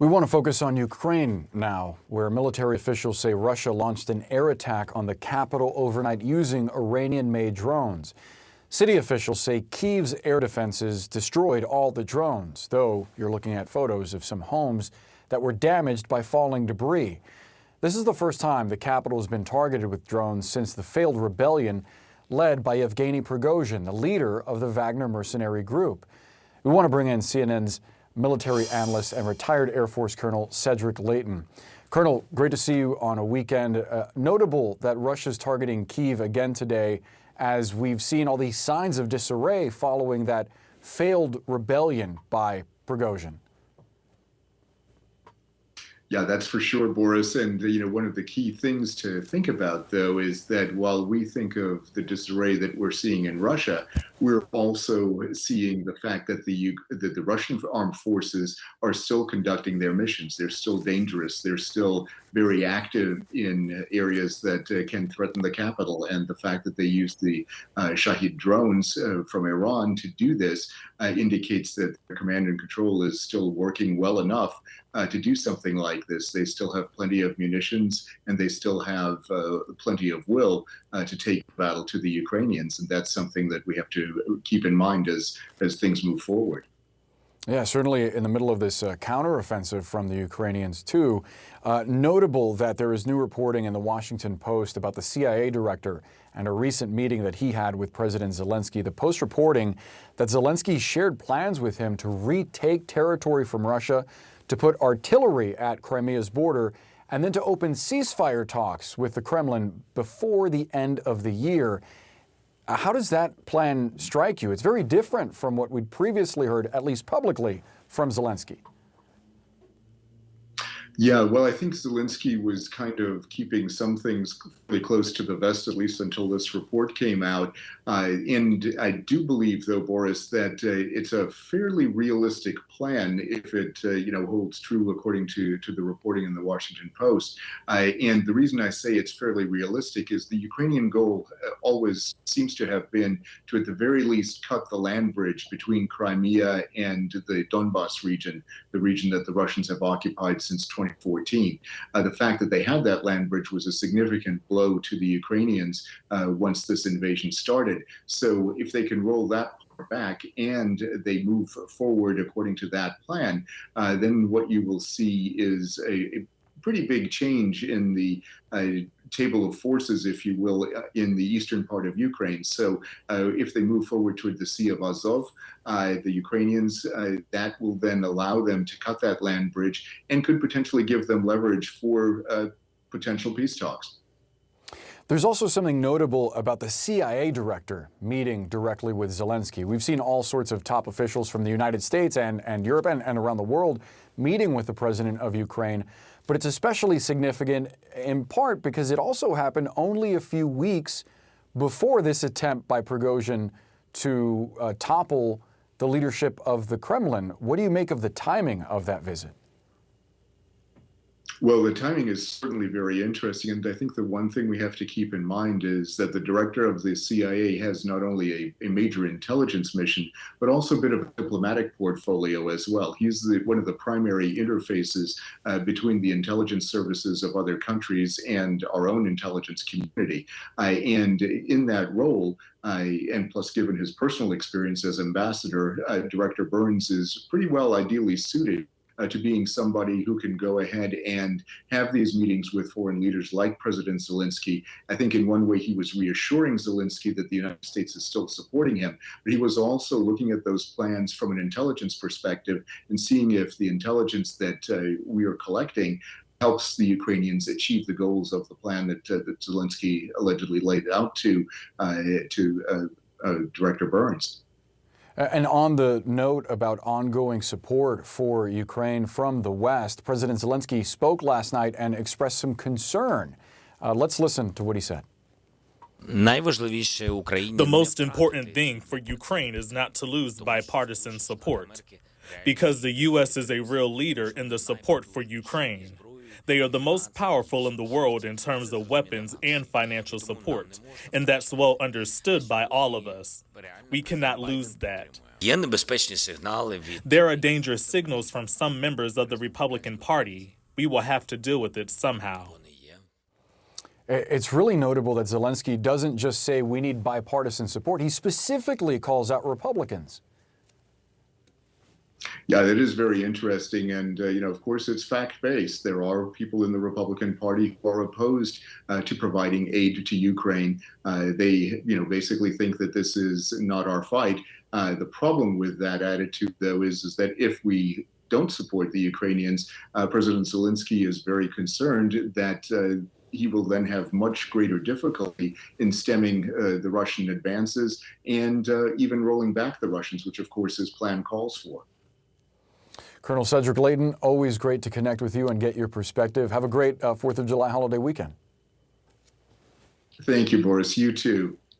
We want to focus on Ukraine now, where military officials say Russia launched an air attack on the capital overnight using Iranian-made drones. City officials say Kyiv's air defenses destroyed all the drones, though you're looking at photos of some homes that were damaged by falling debris. This is the first time the capital has been targeted with drones since the failed rebellion led by Yevgeny Prigozhin, the leader of the Wagner mercenary group. We want to bring in CNN's military analyst and retired Air Force Colonel Cedric Leighton. Colonel, great to see you on a weekend. Notable that Russia's targeting Kyiv again today, as we've seen all these signs of disarray following that failed rebellion by Prigozhin. Yeah, that's for sure, Boris. And, one of the key things to think about, though, is that while we think of the disarray that we're seeing in Russia, we're also seeing the fact that the Russian armed forces are still conducting their missions. They're still dangerous. They're still very active in areas that can threaten the capital. And the fact that they use the Shahid drones from Iran to do this indicates that the command and control is still working well enough to do something like this. They still have plenty of munitions, and they still have plenty of will to take battle to the Ukrainians. And that's something that we have to keep in mind as things move forward. Yeah, certainly in the middle of this counteroffensive from the Ukrainians, too. Notable that there is new reporting in the Washington Post about the CIA director and a recent meeting that he had with President Zelensky. The Post reporting that Zelensky shared plans with him to retake territory from Russia, to put artillery at Crimea's border, and then to open ceasefire talks with the Kremlin before the end of the year. How does that plan strike you? It's very different from what we'd previously heard, at least publicly, from Zelensky. Yeah, well, I think Zelensky was kind of keeping some things really close to the vest, at least until this report came out. And I do believe, though, Boris, that it's a fairly realistic plan if it, holds true according to the reporting in the Washington Post. And the reason I say it's fairly realistic is the Ukrainian goal always seems to have been to, at the very least, cut the land bridge between Crimea and the Donbas region, the region that the Russians have occupied since 2014. The fact that they had that land bridge was a significant blow to the Ukrainians once this invasion started. So if they can roll that back and they move forward according to that plan, then what you will see is a pretty big change in the table of forces, if you will, in the eastern part of Ukraine. So if they move forward toward the Sea of Azov, the Ukrainians, that will then allow them to cut that land bridge and could potentially give them leverage for potential peace talks. There's also something notable about the CIA director meeting directly with Zelensky. We've seen all sorts of top officials from the United States and Europe and around the world meeting with the president of Ukraine. But it's especially significant in part because it also happened only a few weeks before this attempt by Prigozhin to topple the leadership of the Kremlin. What do you make of the timing of that visit? Well, the timing is certainly very interesting, and I think the one thing we have to keep in mind is that the director of the CIA has not only a major intelligence mission, but also a bit of a diplomatic portfolio as well. He's one of the primary interfaces between the intelligence services of other countries and our own intelligence community. And in that role, and plus given his personal experience as ambassador, Director Burns is pretty well ideally suited to being somebody who can go ahead and have these meetings with foreign leaders like President Zelensky. I think in one way he was reassuring Zelensky that the United States is still supporting him, but he was also looking at those plans from an intelligence perspective and seeing if the intelligence that we are collecting helps the Ukrainians achieve the goals of the plan that Zelensky allegedly laid out to Director Burns. And on the note about ongoing support for Ukraine from the West, President Zelensky spoke last night and expressed some concern. Let's listen to what he said. The most important thing for Ukraine is not to lose bipartisan support, because the U.S. is a real leader in the support for Ukraine. They are the most powerful in the world in terms of weapons and financial support, and that's well understood by all of us. We cannot lose that. Є небезпечні сигнали від There are dangerous signals from some members of the Republican Party. We will have to deal with it somehow. It's really notable that Zelensky doesn't just say we need bipartisan support. He specifically calls out Republicans. Yeah, that is very interesting. And, of course, it's fact-based. There are people in the Republican Party who are opposed to providing aid to Ukraine. They, basically think that this is not our fight. The problem with that attitude, though, is that if we don't support the Ukrainians, President Zelensky is very concerned that he will then have much greater difficulty in stemming the Russian advances and even rolling back the Russians, which, of course, his plan calls for. Colonel Cedric Leighton, always great to connect with you and get your perspective. Have a great 4th of July holiday weekend. Thank you, Boris. You too.